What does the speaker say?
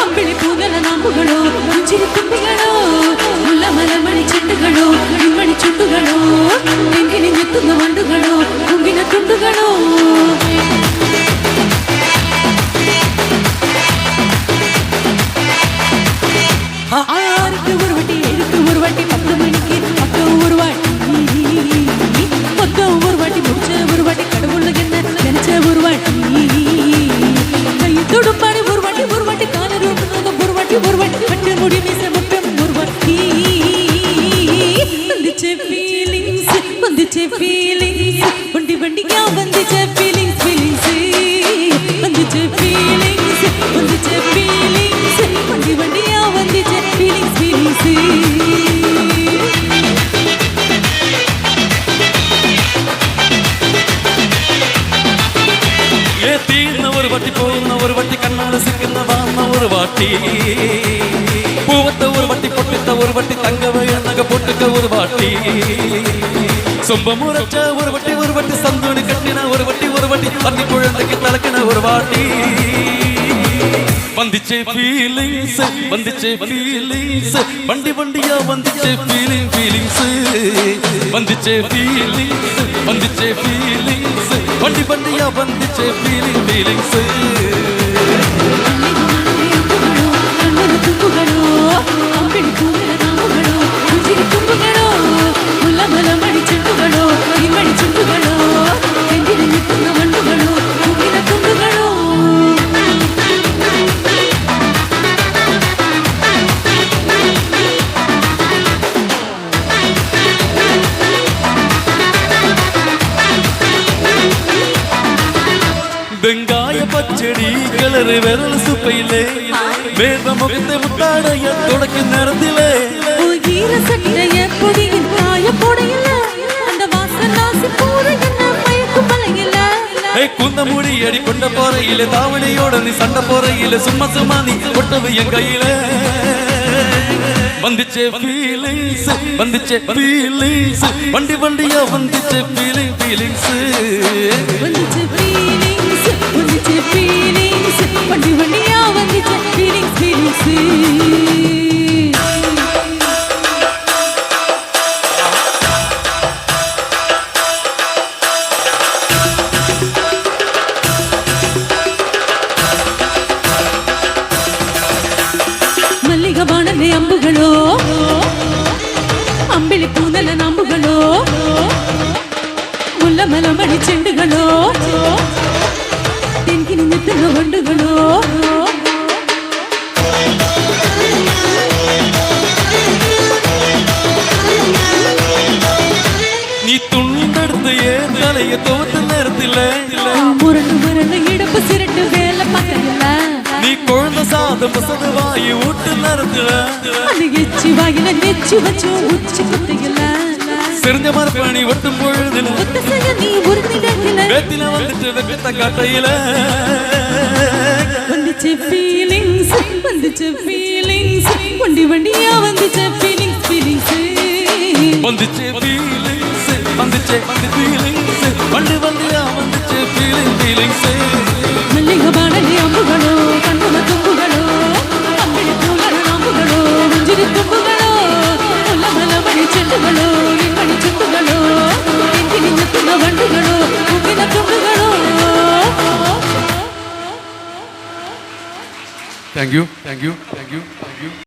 ಅಂಬಿಳಿ ಕೂದಲ ನಾಂಬುಗಳು ರುಚಿರಿ ತುಂಬಿಗಳು ಮುಲ್ಲಮಲ ಮಣಿ ಚೆಂಡುಗಳು ಮಣಿ ಚುಂಡುಗಳು ತೆಂಗಿನ ಎತ್ತುന്ന ಮಂಡುಗಳು ಕುಂಗಿನ ತುಂಡುಗಳು ஆறுக்கு ஒரு வட்டி ஏழுக்கு ஒரு வாட்டி 10 மணிக்கு பக்கம் ஒரு வாட்டி மொத்தம் ஒரு வாட்டி முடிச்ச ஒரு வாட்டி கடவுளுக்கு என்ன நினைச்ச ஒரு வாட்டி கை துடுப்பாடு ஒரு வாட்டி காலர் ஒரு வாட்டி பட்டு முடி மீச முட்டம் ஒரு வாட்டி வந்துச்சு ஃபீலிங்ஸ் வண்டி வண்டியா வந்துச்சு ஃபீலிங்ஸ் வந்துச்சு ஃபீலிங்ஸ் வண்டி வண்டியா வந்துச்சு ஃபீலிங்ஸ் ஏத்தீன ஒரு வாட்டி போன ஒரு வாட்டி கண்ணால சிக்கின வாம ஒரு வாட்டி பூவத்த ஒரு வாட்டி பொட்டுத்த ஒரு வாட்டி தங்கவ நகை போட்டுக்க ஒரு வாட்டி சொம்ப முறைச்ச ஒரு வாட்டி சந்தோனி கட்டின ஒரு வாட்டி பத்தி குழந்தைக்கு தலக்கின ஒரு வாட்டி வந்துச்சே ஃபீலிங்ஸ் வண்டி வண்டியா வந்துச்சே ஃபீலிங்ஸ் வந்துச்சே ஃபீலிங்ஸ் வண்டி வண்டியா வந்துச்சே ஃபீலிங்ஸ் வெங்காய பச்சடி கலர் விரல் சுப்பையிலே வேத முகத்தை முத்தாடைய தொடக்க நேரத்திலே ஈர சட்டைய பொடியின் காய போடையில அந்த வாசனாசி பூர என்ன மயக்கு மலையில குந்த முடி அடி கொண்ட போறையில தாவணியோட நீ சண்டை போறையில சும்மா நீ கொட்டது என் கையில வந்துச்சே ஃபீலிங்ஸ் வண்டி வண்டியா வந்துச்சே ஃபீலிங்ஸ் வந்துச்சு ஃபீலிங்ஸ் வண்டி வண்டியா வந்துச்சு ஃபீலிங்ஸ் மல்லிகபானே அம்புகளோ ಅಂಬಿಳಿ ಕೂದಲ ನಾಂಬುಗಳು ಮುಲ್ಲಮಲ ಮಣಿ ಚೆಂಡುಗಳು ತೆಂಗಿನ ಮೆತ್ತನ ಹೊಂಡುಗಳು நீ துண்டெடுத்து ஏன் தலைய தோத்து நேரத்தில முரண்டு இடுப்பு சிரட்டு வேலை பார்க்கல நீ குழந்தை சாதம் வாயு ஊட்டு நேரத்தில அது எச்சி வாயில நெச்சி வச்சு உச்சி குத்திக்கல செறிஞ்ச மரப்பணி ஒட்டும் பொழுதுல நீ உறுதி வேத்தில வந்துட்டு வெக்கத்த காட்டையில வந்துச்சு ஃபீலிங்ஸ் வண்டி வண்டியா வந்துச்சு ஃபீலிங்ஸ் வந்துச்சே ஃபீலிங்ஸ் வண்டி வண்டியா வந்துச்சே ஃபீலிங்ஸ் மல்லிகபானே அம்புகளோ கண்ணுல தும்புகளோ அம்பிಳಿ ಕೂದಲ ನಾಂಬುಗಳೋ ಮುಂಜಿರಿ ತುಂಬುಗಳೋ ಮುಲ್ಲಮಲ ಮಣಿ ಚೆಂಡುಗಳೋ ಮಣಿ ಚುಂಡುಗಳೋ ತೆಂಗಿನ ಎತ್ತುന്ന ಮಂಡುಗಳೋ ಕುಂಗಿನ ತುಂಡುಗಳೋ Thank you.